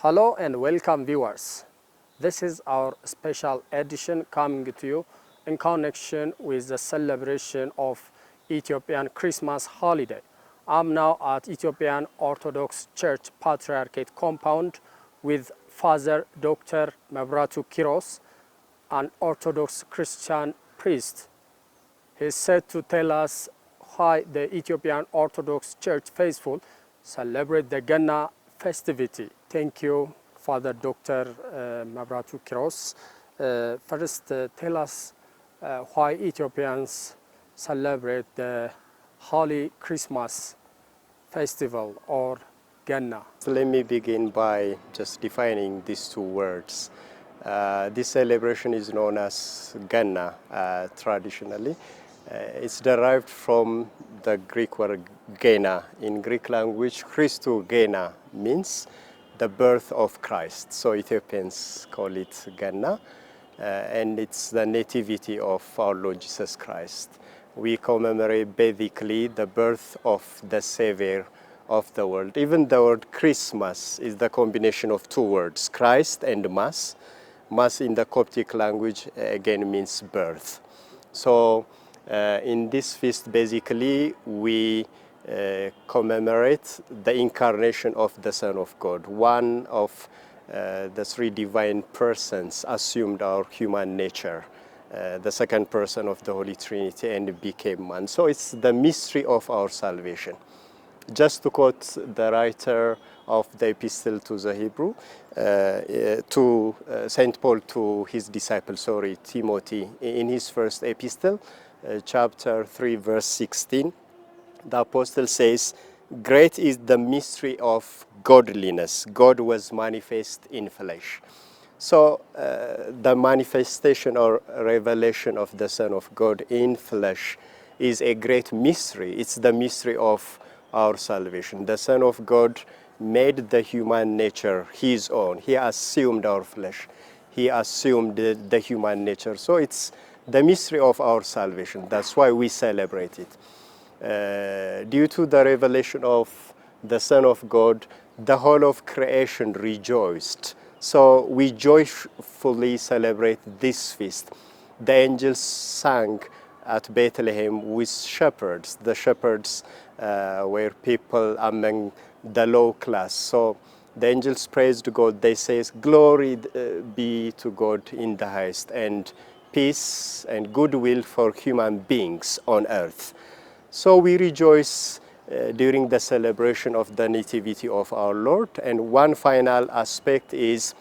Hello and welcome viewers. This is our special edition coming to you in connection with the celebration of Ethiopian Christmas holiday. I'm now at Ethiopian Orthodox Church Patriarchate compound with Father Dr. MEBRATU KIROS, an Orthodox Christian priest. He's said to tell us why the Ethiopian Orthodox Church faithful celebrate the Ganna festivity. Thank you, Father Dr. MEBRATU KIROS. First, tell us why Ethiopians celebrate the Holy Christmas festival or Ganna. So let me begin by just defining these two words. This celebration is known as Ganna traditionally. It's derived from the Greek word gena. In Greek language, Christou gena means the birth of Christ. So Ethiopians call it Ganna, and it's the nativity of our Lord Jesus Christ. We commemorate basically the birth of the Savior of the world. Even the word Christmas is the combination of two words, Christ and Mass. Mass in the Coptic language again means birth. So in this feast, basically, we commemorate the incarnation of the Son of God. One of the three divine persons assumed our human nature, the second person of the Holy Trinity, and became man. So it's the mystery of our salvation. Just to quote the writer of the epistle to the Hebrew, to St. Paul to his disciple, Timothy, in his first epistle, chapter 3, verse 16, the apostle says, "Great is the mystery of godliness. God was manifest in flesh." So the manifestation or revelation of the Son of God in flesh is a great mystery. It's the mystery of our salvation. The Son of God made the human nature his own. He assumed our flesh. He assumed the human nature. So it's the mystery of our salvation. That's why we celebrate it. Due to the revelation of the Son of God, the whole of creation rejoiced. So we joyfully celebrate this feast. The angels sang at Bethlehem with shepherds. The shepherds were people among the low class. So the angels praised God. They say, "Glory be to God in the highest, and peace and goodwill for human beings on earth." So we rejoice during the celebration of the nativity of our Lord. And one final aspect is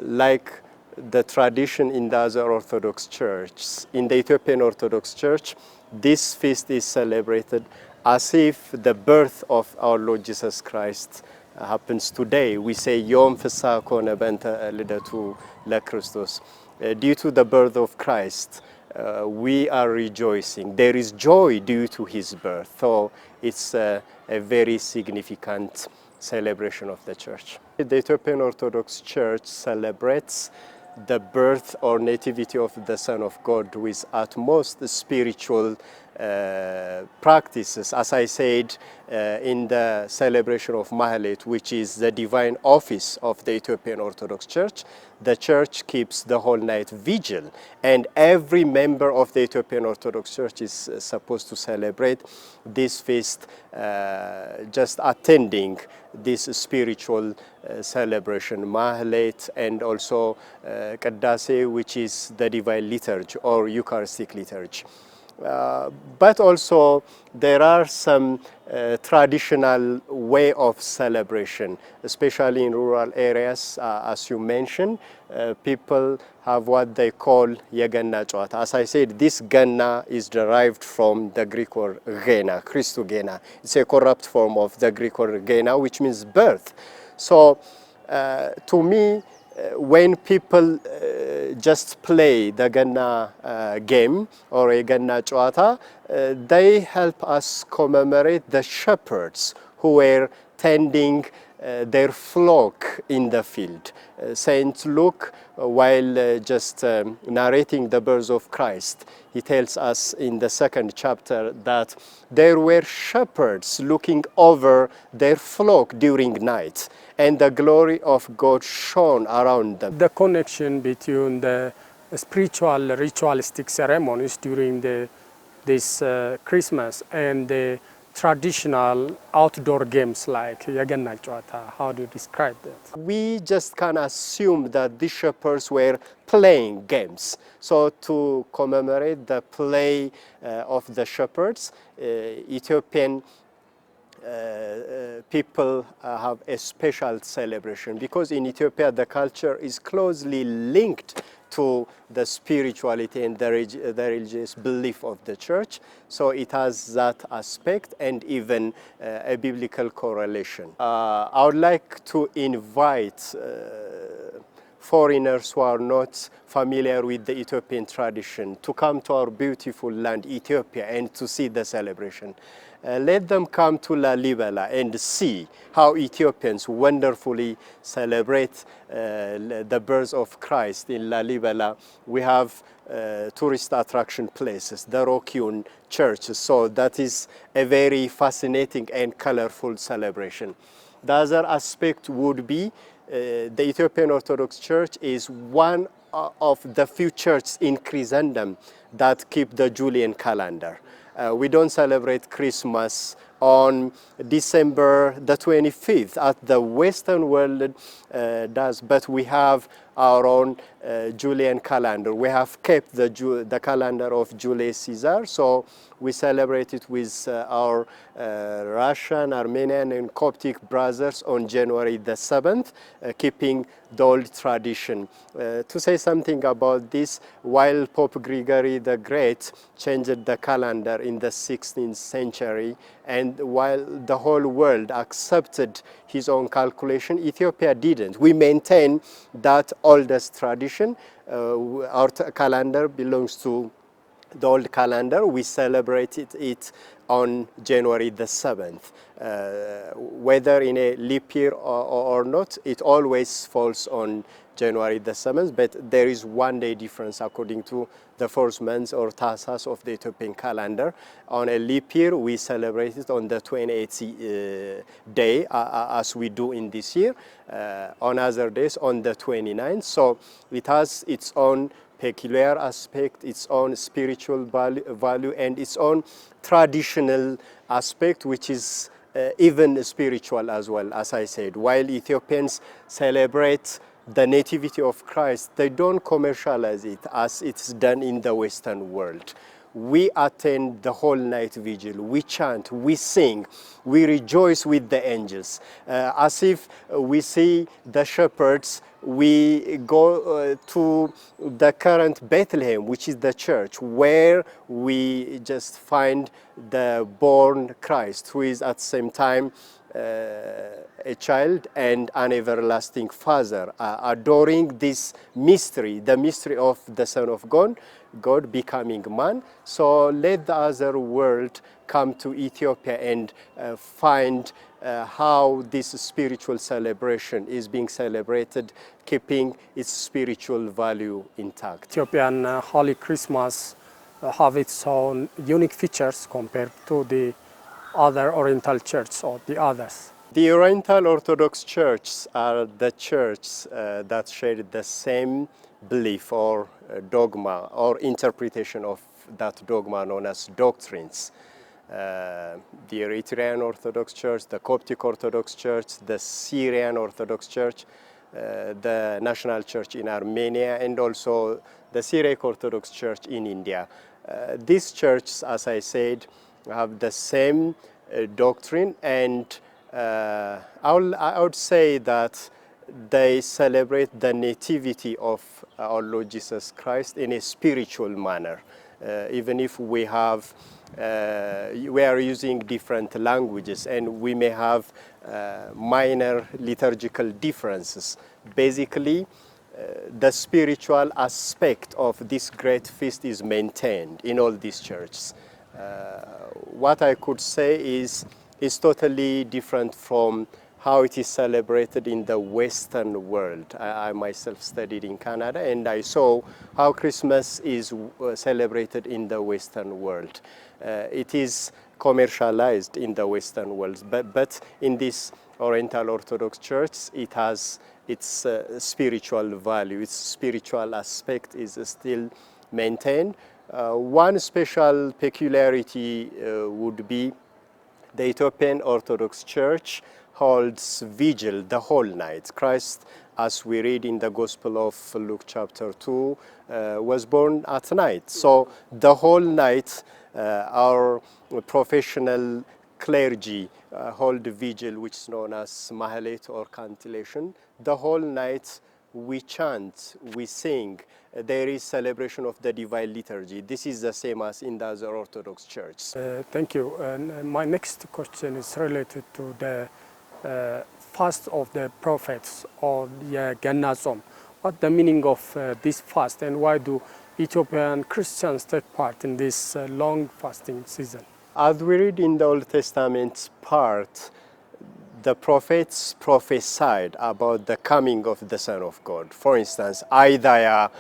like the tradition in the other Orthodox churches. In the Ethiopian Orthodox Church, this feast is celebrated as if the birth of our Lord Jesus Christ happens today. We say Yom Fesa Kone Bente Lidatu LeKristos. Due to the birth of Christ, we are rejoicing. There is joy due to his birth. So it's a very significant celebration of the church. The Ethiopian Orthodox Church celebrates the birth or nativity of the Son of God with utmost spiritual practices. As I said, in the celebration of Mahalet, which is the divine office of the Ethiopian Orthodox Church, the church keeps the whole night vigil, and every member of the Ethiopian Orthodox Church is supposed to celebrate this feast, just attending this spiritual celebration, Mahalet, and also Qaddase, which is the divine liturgy or Eucharistic liturgy. But also there are some traditional way of celebration, especially in rural areas. As you mentioned, people have what they call Yeganna Chwata. As I said, this Ganna is derived from the Greek word gena, Christou gena. It's a corrupt form of the Greek word gena, which means birth. So to me, when people just play the Ganna game or a Ganna Chwata, they help us commemorate the shepherds who were tending their flock in the field. Saint Luke, while just narrating the birth of Christ, he tells us in the second chapter that there were shepherds looking over their flock during night. and the glory of God shone around them. The connection between the spiritual ritualistic ceremonies during this Christmas and the traditional outdoor games like Yagenna Chwata, how do you describe that? We just can assume that the shepherds were playing games. So to commemorate the play of the shepherds, Ethiopian people have a special celebration, because in Ethiopia the culture is closely linked to the spirituality and the religious belief of the church. So it has that aspect and even a biblical correlation. I would like to invite foreigners who are not familiar with the Ethiopian tradition to come to our beautiful land, Ethiopia, and to see the celebration. Let them come to Lalibela and see how Ethiopians wonderfully celebrate the birth of Christ in Lalibela. We have tourist attraction places, the Rock-hewn church, so that is a very fascinating and colorful celebration. The other aspect would be the Ethiopian Orthodox Church is one of the few churches in Christendom that keep the Julian calendar. We don't celebrate Christmas on December the 25th, as the Western world does, but we have our own Julian calendar. We have kept the calendar of Julius Caesar, so we celebrate it with our Russian, Armenian, and Coptic brothers on January the 7th, keeping the old tradition. To say something about this, while Pope Gregory the Great changed the calendar in the 16th century, and while the whole world accepted his own calculation, Ethiopia didn't. We maintain that oldest tradition. Our calendar belongs to the old calendar. We celebrated it on January the 7th. Whether in a leap year or not, it always falls on January the 7th, but there is one day difference according to the first month or Tassas of the Ethiopian calendar. On a leap year, we celebrate it on the 28th day, as we do in this year. On other days, on the 29th. So it has its own peculiar aspect, its own spiritual value, and its own traditional aspect, which is even spiritual as well, as I said. While Ethiopians celebrate the nativity of Christ, they don't commercialize it as it's done in the Western world. We attend the whole night vigil, we chant, we sing, we rejoice with the angels. As if we see the shepherds, we go to the current Bethlehem, which is the church, where we just find the born Christ, who is at the same time a child and an everlasting Father, adoring this mystery, the mystery of the Son of God becoming man. So let the other world come to Ethiopia and find how this spiritual celebration is being celebrated, keeping its spiritual value intact. Ethiopian Holy Christmas have its own unique features compared to the other Oriental churches or the others. The Oriental Orthodox churches are the churches that share the same belief or dogma or interpretation of that dogma known as doctrines. The Eritrean Orthodox Church, the Coptic Orthodox Church, the Syrian Orthodox Church, the National Church in Armenia, and also the Syriac Orthodox Church in India. These churches, as I said, have the same doctrine, and I would say that they celebrate the nativity of our Lord Jesus Christ in a spiritual manner. Even if we are using different languages and we may have minor liturgical differences, basically the spiritual aspect of this great feast is maintained in all these churches. What I could say is totally different from how it is celebrated in the Western world. I myself studied in Canada, and I saw how Christmas is celebrated in the Western world. It is commercialized in the Western world, but in this Oriental Orthodox Church, it has its spiritual value, its spiritual aspect is still maintained. One special peculiarity would be the Ethiopian Orthodox Church holds vigil the whole night. Christ, as we read in the Gospel of Luke chapter 2, was born at night. So the whole night our professional clergy hold vigil, which is known as mahalet or cantillation. The whole night we chant, we sing. There is celebration of the divine liturgy. This is the same as in the other Orthodox churches. Thank you. And my next question is related to the fast of the prophets or the Ganna Tzom. What the meaning of this fast, and why do Ethiopian Christians take part in this long fasting season? As we read in the Old Testament part, the prophets prophesied about the coming of the Son of God. For instance, Isaiah,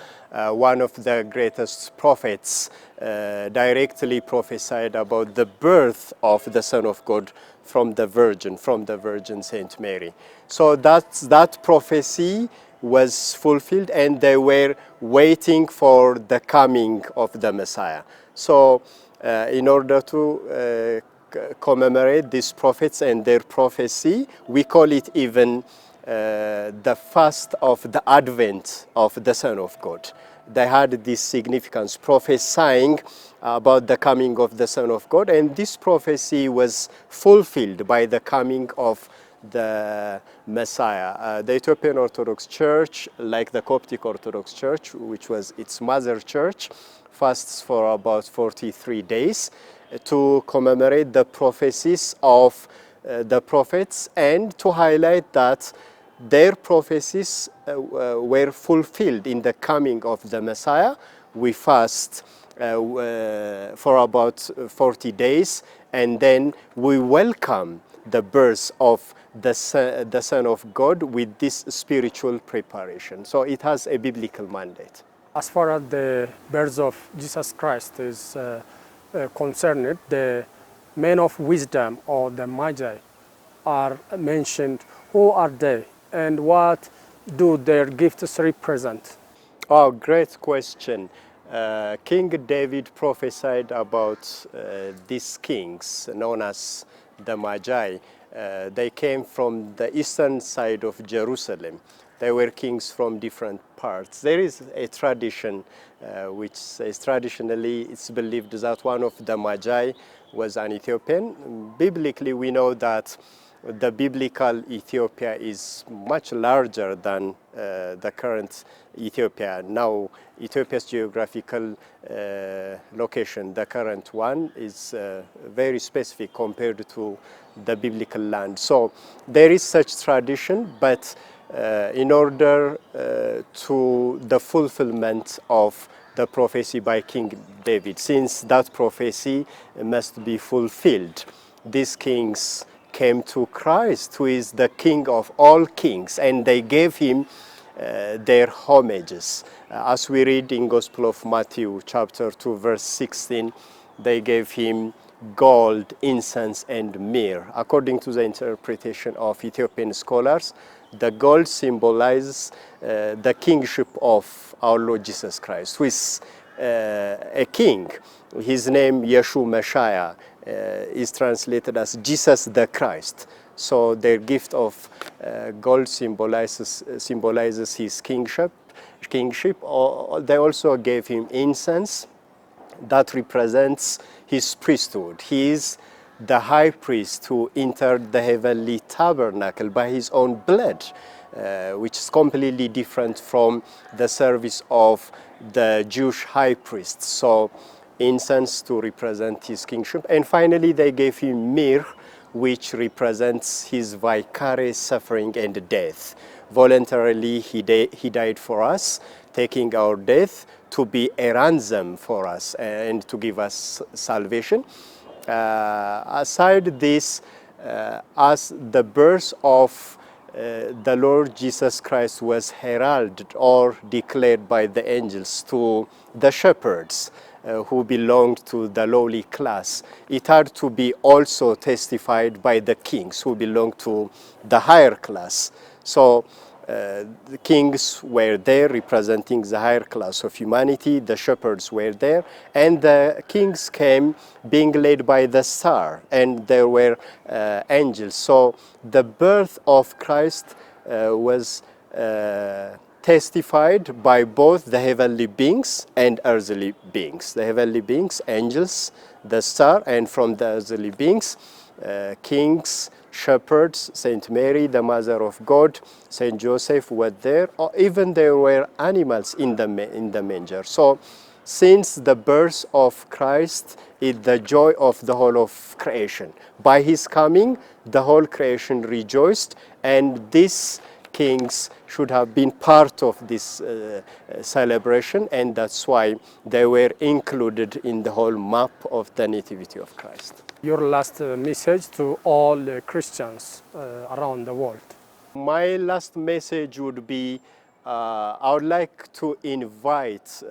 one of the greatest prophets, directly prophesied about the birth of the Son of God from the Virgin Saint Mary. So that prophecy was fulfilled, and they were waiting for the coming of the Messiah. So in order to commemorate these prophets and their prophecy, we call it even the fast of the advent of the Son of God. They had this significance, prophesying about the coming of the Son of God, and this prophecy was fulfilled by the coming of the Messiah. The Ethiopian Orthodox Church, like the Coptic Orthodox Church, which was its mother church, fasts for about 43 days to commemorate the prophecies of the prophets and to highlight that their prophecies were fulfilled in the coming of the Messiah. We fast for about 40 days, and then we welcome the birth of the Son of God with this spiritual preparation. So it has a biblical mandate. As far as the birth of Jesus Christ is concerned, the men of wisdom or the Magi are mentioned. Who are they, and what do their gifts represent? Oh, great question. King David prophesied about these kings known as the Magi. They came from the eastern side of Jerusalem. They were kings from different parts. There is a tradition which says traditionally it's believed that one of the Magi was an Ethiopian. Biblically, we know that the biblical Ethiopia is much larger than the current Ethiopia. Now, Ethiopia's geographical location, the current one, is very specific compared to the biblical land. So there is such tradition, but in order to the fulfillment of the prophecy by King David, since that prophecy must be fulfilled, these kings came to Christ, who is the King of all kings, and they gave him their homages. As we read in Gospel of Matthew chapter 2 verse 16, they gave him gold, incense, and myrrh. According to the interpretation of Ethiopian scholars, the gold symbolizes the kingship of our Lord Jesus Christ, who is a king. His name, Yeshua Messiah, is translated as Jesus the Christ. So their gift of gold symbolizes his kingship. They also gave him incense that represents his priesthood. He is the high priest who entered the heavenly tabernacle by his own blood, which is completely different from the service of the Jewish high priests. So incense to represent his kingship. And finally, they gave him myrrh, which represents his vicarious suffering and death. Voluntarily, he died for us, taking our death to be a ransom for us and to give us salvation. Aside this, as the birth of the Lord Jesus Christ was heralded or declared by the angels to the shepherds, who belonged to the lowly class. It had to be also testified by the kings who belonged to the higher class. So the kings were there representing the higher class of humanity, the shepherds were there, and the kings came being led by the star, and there were angels. So the birth of Christ was testified by both the heavenly beings and earthly beings. The heavenly beings, angels, the star, and from the earthly beings, kings, shepherds, Saint Mary, the Mother of God, Saint Joseph were there, or even there were animals in the manger. So since the birth of Christ is the joy of the whole of creation. By his coming, the whole creation rejoiced, and these kings should have been part of this celebration, and that's why they were included in the whole map of the Nativity of Christ. Your last message to all Christians around the world. My last message would be, I would like to invite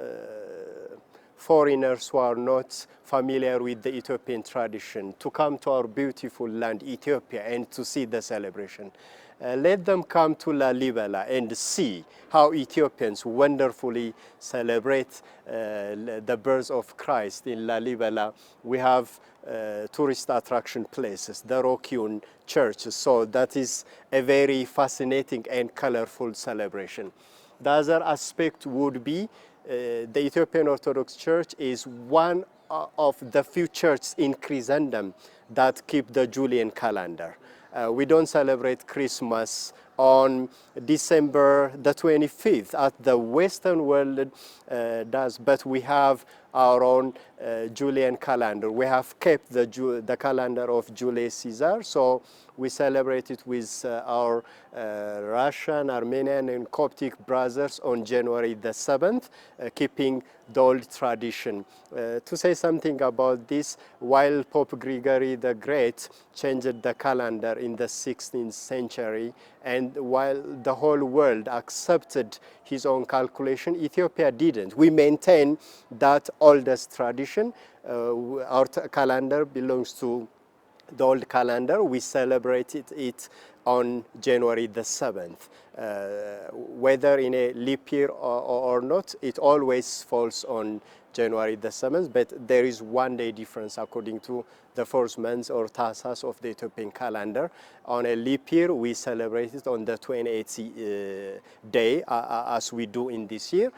foreigners who are not familiar with the Ethiopian tradition to come to our beautiful land, Ethiopia, and to see the celebration. Let them come to Lalibela and see how Ethiopians wonderfully celebrate the birth of Christ in Lalibela. We have tourist attraction places, the Rock-hewn church, so that is a very fascinating and colorful celebration. The other aspect would be the Ethiopian Orthodox Church is one of the few churches in Christendom that keep the Julian calendar. We don't celebrate Christmas on December the 25th as the Western world does, but we have our own Julian calendar. We have kept the calendar of Julius Caesar, so we celebrate it with our Russian, Armenian, and Coptic brothers on January the 7th, keeping the old tradition. To say something about this, while Pope Gregory the Great changed the calendar in the 16th century, and while the whole world accepted his own calculation, Ethiopia didn't. We maintain that oldest tradition. Our calendar belongs to the old calendar. We celebrated it on January the 7th. Whether in a leap year or not, it always falls on January the 7th, but there is one day difference according to the first month or Tassas of the Ethiopian calendar. On a leap year, we celebrate it on the 28th day, as we do in this year.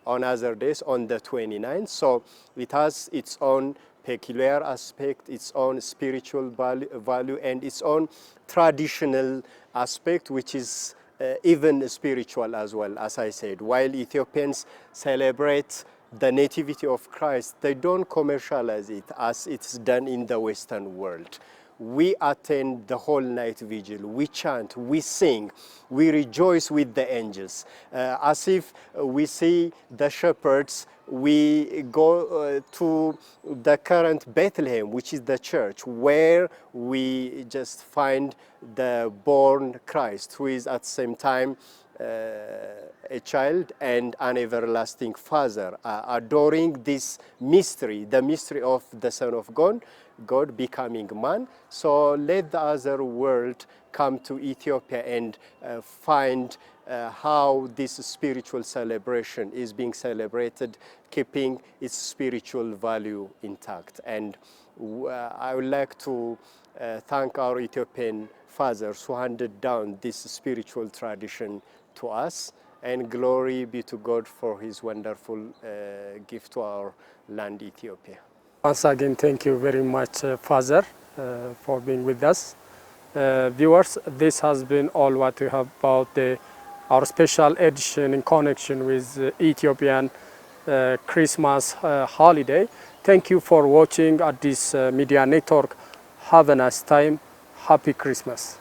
On other days, on the 29th. So it has its own peculiar aspect, its own spiritual value, and its own traditional aspect, which is even spiritual as well, as I said. While Ethiopians celebrate the Nativity of Christ, they don't commercialize it as it's done in the Western world. We attend the whole night vigil, we chant, we sing, we rejoice with the angels. As if we see the shepherds, we go to the current Bethlehem, which is the church, where we just find the born Christ, who is at the same time a child and an everlasting Father, adoring this mystery, the mystery of the Son of God becoming man. So let the other world come to Ethiopia and find how this spiritual celebration is being celebrated, keeping its spiritual value intact. And I would like to thank our Ethiopian fathers who handed down this spiritual tradition to us, and glory be to God for his wonderful gift to our land, Ethiopia. Once again, thank you very much, Father, for being with us. Viewers, this has been all what we have about our special edition in connection with Ethiopian Christmas holiday. Thank you for watching Addis Media Network. Have a nice time. Happy Christmas.